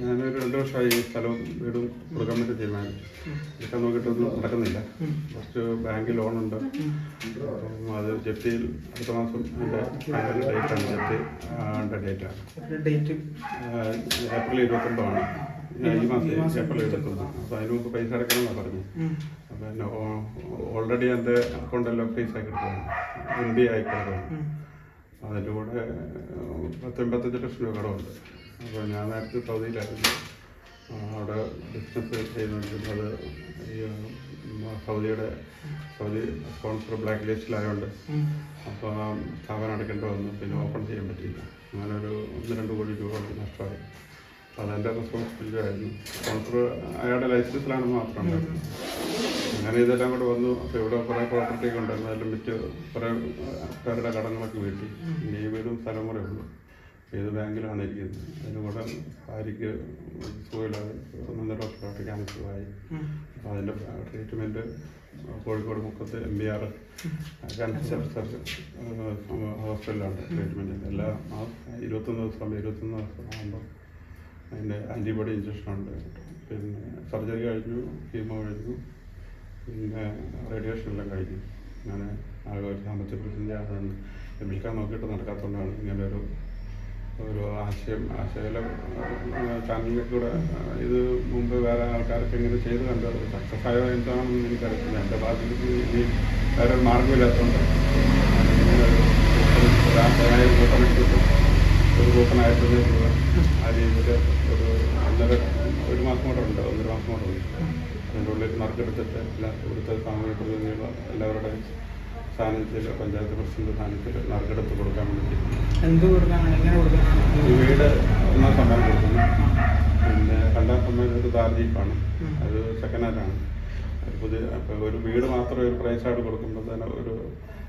ഞാനൊരു 2 വർഷമായി ഈ സ്ഥലവും വീടും കൊടുക്കാൻ വേണ്ടി തീരുമാനിച്ചു. എടുക്കാൻ നോക്കിയിട്ടൊന്നും നടക്കുന്നില്ല. ഫസ്റ്റ് ബാങ്ക് ലോണുണ്ട്. അപ്പം അത് ജപ്തിയിൽ അടുത്ത മാസം എൻ്റെ ഫൈനൽ ഡേറ്റാണ്. ജപ്തി ഡേറ്റാണ് ഏപ്രിൽ 29 ഈ മാസം ഏപ്രിൽ 29. അപ്പോൾ അതിന് മുമ്പ് പൈസ അടയ്ക്കണമെന്നാണ് പറഞ്ഞു. പിന്നെ ഓൾറെഡി എൻ്റെ അക്കൗണ്ടെല്ലാം ഫ്രീസ് ആക്കി എടുക്കുകയാണ്, NB ആയി കിടക്കുകയാണ്. അതിൻ്റെ കൂടെ 10-85 ലക്ഷം രൂപ കടമുണ്ട്. അപ്പോൾ ഞാൻ നേരത്തെ സൗദിയിലായിരുന്നു. അവിടെ ബിസിനസ് ചെയ്യുന്നുണ്ട്. സൗദി സ്പോൺസർ ബ്ലാക്ക് ലിസ്റ്റിലായതുകൊണ്ട് അപ്പോൾ സ്ഥാപനം അടയ്ക്കേണ്ടി വന്നു. പിന്നെ ഓപ്പൺ ചെയ്യാൻ പറ്റിയില്ല. അങ്ങനെ ഒരു 1-2 കോടി രൂപ നഷ്ടമായി. അപ്പോൾ അതെൻ്റെ റെസ്പോൺസിബിലിറ്റി ആയിരുന്നു. സ്പോൺസർ അയാളുടെ ലൈസൻസിലാണെന്ന് മാത്രമുണ്ടായിരുന്നു. അങ്ങനെ ഇതെല്ലാം കൂടെ വന്നു. അപ്പോൾ ഇവിടെ കുറേ പ്രോപ്പർട്ടിയൊക്കെ ഉണ്ടായിരുന്നു. അതെല്ലാം വിറ്റ് കുറേ പേരുടെ കടങ്ങളൊക്കെ വീട്ടി. ഇനി ഈ വീടും സ്ഥലം കൂടെ ഉള്ളൂ. ഏത് ബാങ്കിലാണ് ഇരിക്കുന്നത്. അതിന് കൂടെ ഭാര്യയ്ക്ക് സുഖമില്ലാതെ 1.5 വർഷമായിട്ട് ക്യാൻസറായി. അപ്പോൾ അതിൻ്റെ ട്രീറ്റ്മെൻറ്റ് കോഴിക്കോട് മുക്കത്ത് MBR ക്യാൻസർ ഹോസ്പിറ്റലിലാണ് ട്രീറ്റ്മെൻറ്റ്. എല്ലാ 21 ദിവസം ആകുമ്പോൾ അതിൻ്റെ ആൻറ്റിബോഡി ഇഞ്ചക്ഷനുണ്ട്. പിന്നെ സർജറി കഴിഞ്ഞു, കീമോ കഴിഞ്ഞു, പിന്നെ റേഡിയേഷനെല്ലാം കഴിഞ്ഞു. അങ്ങനെ ആകെ ഒരു സാമ്പത്തിക പ്രതിസന്ധി ആയതുകൊണ്ട് വിൽക്കാൻ നോക്കിയിട്ട് നടക്കാത്തതുകൊണ്ടാണ് ഇങ്ങനെ ഒരു ആശയം ചാനലിലേക്ക് കൂടെ ഇത് മുമ്പ് വേറെ ആൾക്കാരൊക്കെ ഇങ്ങനെ ചെയ്ത് കണ്ടത് സക്സസ് ആയോ എന്താണെന്ന് എനിക്കറിയില്ല. എൻ്റെ ഭാഗത്തേക്ക് ഇനി വേറെ ഒരു മാർഗമില്ലാത്തതുകൊണ്ട് ഒരു കൂപ്പണായിട്ട് ആ രീതിയിൽ ഒരു മാസം കൂടെ ഉണ്ട്, 1.5 മാസം കൂടെ ഉണ്ട്. അതിൻ്റെ ഉള്ളിൽ നറുക്കെടുത്തിട്ട് ഇവിടുത്തെ സാമൂഹ്യ പ്രതിനിധികൾ എല്ലാവരുടെയും സാന്നിധ്യത്തിൽ, പഞ്ചായത്ത് പ്രസിഡന്റ് സാന്നിധ്യത്തിൽ നറുക്കെടുത്ത് കൊടുക്കാൻ വേണ്ടി ഈ വീട് 1-ാം സമ്മാനം കൊടുക്കുന്നു. പിന്നെ 2-ാം സമ്മാനം ഒരു താർജീപ്പാണ്. അത് സെക്കൻഡ് ഹാൻഡാണ്. അപ്പോൾ ഒരു വീട് മാത്രം ഒരു പ്രൈസായിട്ട് കൊടുക്കുമ്പോൾ തന്നെ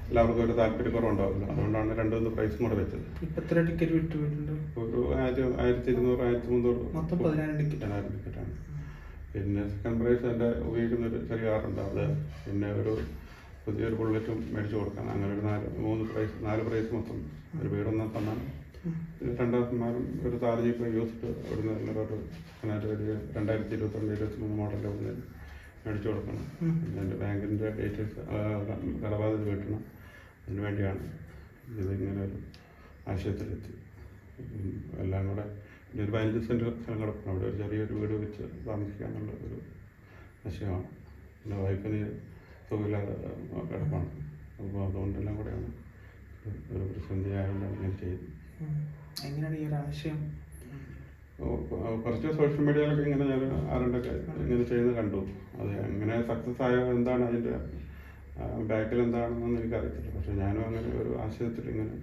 എല്ലാവർക്കും ഒരു താല്പര്യക്കുറവുണ്ടാവില്ല. അതുകൊണ്ടാണ് 2 പ്രൈസും കൂടെ വെച്ചത്. എത്ര ടിക്കറ്റ് വിട്ടുപോയിട്ടുണ്ട്? ഒരു 1200-1300 1000 ടിക്കറ്റാണ്. പിന്നെ സെക്കൻഡ് പ്രൈസ് എൻ്റെ ഉപയോഗിക്കുന്ന ഒരു ചെറിയ കാറുണ്ട്, അത് പിന്നെ ഒരു പുതിയൊരു ബുള്ളറ്റും മേടിച്ചു കൊടുക്കാൻ. അങ്ങനെ ഒരു 4 പ്രൈസ് മൊത്തം. ഒരു വീട് 1-ാം സമ്മാനം, പിന്നെ 2-ാം സമ്മാനം ഒരു താർജീപ്പ് യൂസ്ഡ് ഇവിടുന്ന് എല്ലാവരും 2022-23 മോഡലിൽ ഒന്ന് മേടിച്ചു കൊടുക്കണം. പിന്നെ എൻ്റെ ബാങ്കിൻ്റെ ഡീറ്റെയിൽസ് കടബാധ്യത കിട്ടണം. അതിന് വേണ്ടിയാണ് ഇതിങ്ങനെ ഒരു ആശയത്തിലെത്തി. എല്ലാം കൂടെ ഒരു 15 സെൻറ്റ് സ്ഥലം കിടക്കണം. അവിടെ ഒരു ചെറിയൊരു വീട് വെച്ച് താമസിക്കാനുള്ള ഒരു ആശയമാണ്. പിന്നെ വൈഫിന് സുഖമില്ലാതെ കിടപ്പാണ്. അപ്പോൾ അതുകൊണ്ടെല്ലാം കൂടെയാണ് ഒരു പ്രതിസന്ധിയായതുകൊണ്ടാണ് ഇങ്ങനെ ചെയ്തത്. എങ്ങനെയാണ് ഈ ഒരു ആശയം? കുറച്ച് സോഷ്യൽ മീഡിയയിലൊക്കെ ഇങ്ങനെ ഞാൻ ആരുണ്ടൊക്കെ ഇങ്ങനെ ചെയ്യുന്നത് കണ്ടു. അത് എങ്ങനെ സക്സസ് ആയോ, എന്താണ് അതിൻ്റെ ബാക്കിൽ എന്താണെന്നൊന്നും എനിക്കറിയത്തില്ല. പക്ഷേ ഞാനും അങ്ങനെ ഒരു ആശയത്തിൽ ഇങ്ങനെ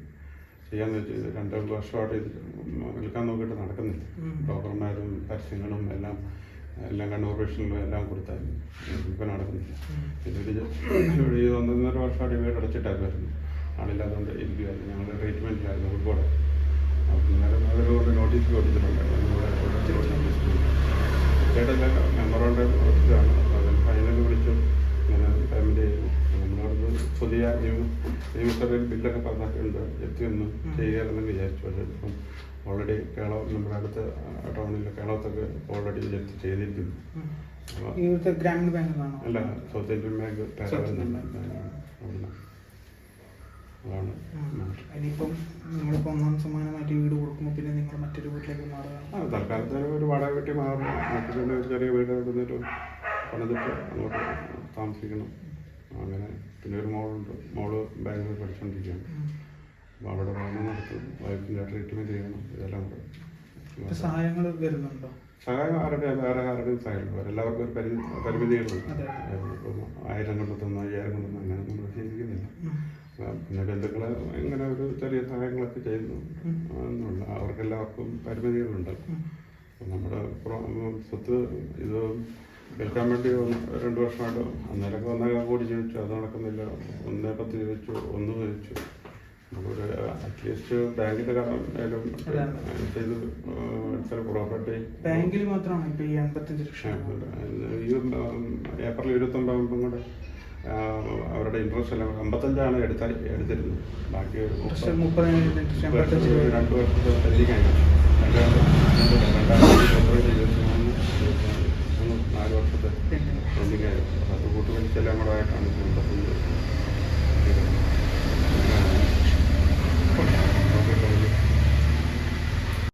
ചെയ്യാമെന്ന് വെച്ചു. ഇത് 2 വർഷമായിട്ട് ഇത് വിൽക്കാൻ നോക്കിയിട്ട് നടക്കുന്നില്ല. ബ്രോക്കർമാരും പരസ്യങ്ങളും എല്ലാം കണ്ണൂർ വിഷനിലും എല്ലാം കൊടുത്തായിരുന്നു. ഇപ്പം നടക്കുന്നില്ല. പിന്നെ ഈ 1.5 വർഷമായിട്ട് വീട് അടച്ചിട്ടായിരുന്നു. ആളില്ലാതുകൊണ്ട് ഇരിക്കുമായിരുന്നു. ഞങ്ങൾ ട്രീറ്റ്മെൻറ്റിലായിരുന്നു കോഴിക്കോട്. അപ്പം നേരം അവരോട് നോട്ടീസ് കൊടുത്തിട്ടുണ്ടായിരുന്നു. ചേട്ടൻ്റെ മെമ്മറോണ്ട് ഓഫീസാണ്. അതിൽ ഫൈനൽ വിളിച്ചു ഇങ്ങനെ പേയ്മെൻറ്റ് ചെയ്തു. നമ്മളോട് പുതിയ ന്യൂസറിൽ ബില്ലൊക്കെ പറഞ്ഞിട്ടുണ്ട്, എത്തിയൊന്നും ചെയ്യാമെന്ന് വിചാരിച്ചു. പക്ഷേ ഇപ്പം ഓൾറെഡി നമ്മുടെ അടുത്ത ടൗണിൽ കേരളത്തൊക്കെ ഓൾറെഡി ജപ്തി ചെയ്തിരിക്കുന്നു. ഗ്രാമീണ ബാങ്ക് അല്ല, സൗത്ത് ഇന്ത്യൻ ബാങ്ക് അതാണ്. ഇനിയിപ്പം നമ്മളിപ്പോൾ 1-ാം സമ്മാനമായിട്ട് വീട് കൊടുക്കുമ്പോൾ പിന്നെ നിങ്ങൾ മറ്റൊരു വീട്ടിലേക്ക് മാറുക? തൽക്കാലത്തിന് ഒരു വാടക വീട്ടിൽ മാറും. മറ്റു പിന്നെ ഒരു ചെറിയ വീട് എവിടുന്നൊരു പണിതിട്ട് അങ്ങോട്ട് താമസിക്കണം. അങ്ങനെ പിന്നെ ഒരു മോള് ബാംഗ്ലൂർ പഠിച്ചുകൊണ്ടിരിക്കുകയാണ്. അപ്പോൾ അവിടെ പഠനം നടത്തും, വൈഫിൻ്റെ ട്രീറ്റ്മെൻറ്റ് ചെയ്യണം. ഇതെല്ലാം കൂടെ സഹായങ്ങൾ വരുന്നുണ്ടോ? സഹായം വേറെ ആരുടെയും സഹായമുണ്ട്. എല്ലാവർക്കും ഒരു പരിമിതികളുണ്ട്. ഇപ്പം 1000 കൊണ്ടെത്തുന്നു, 5000 കൊണ്ടെത്തുന്നു, അങ്ങനെ നമ്മൾ ശീലിക്കുന്നില്ല. പിന്നെ ബന്ധുക്കളെ ഇങ്ങനെ ഒരു ചെറിയ സഹായങ്ങളൊക്കെ ചെയ്യുന്നു എന്നുള്ള അവർക്കെല്ലാവർക്കും പരിമിതികളുണ്ട്. അപ്പം നമ്മുടെ സ്വത്ത് ഇത് വിൽക്കാൻ വേണ്ടി 2 വർഷമായിട്ട് അന്നേരമൊക്കെ 1.5 കോടി ചോദിച്ചു. അത് നടക്കുന്നില്ല. 1.10 ചോദിച്ചു, 1 ചോദിച്ചു. നമുക്കൊരു അറ്റ്ലീസ്റ്റ് ബാങ്കിൻ്റെ കടം ചെയ്ത് ചില പ്രോപ്പർട്ടി ബാങ്കിൽ മാത്രമാണ് ഇപ്പോൾ ഈ 85 ലക്ഷം. ഈ ഏപ്രിൽ 29 ആകുമ്പം കൂടെ അവരുടെ ഇൻട്രസ്റ്റ് എല്ലാം 55 എടുത്തിരുന്നത്. ബാക്കി 2 വർഷത്തെ പെൻഡിങ് ആയി. 2023 വർഷത്തെ പിന്നെ പെൻഡിങ് ആയിരുന്നു. അത് കൂട്ടുപലിശെല്ലാം കൂടെ ആയിട്ടാണ് ഇതിൻ്റെ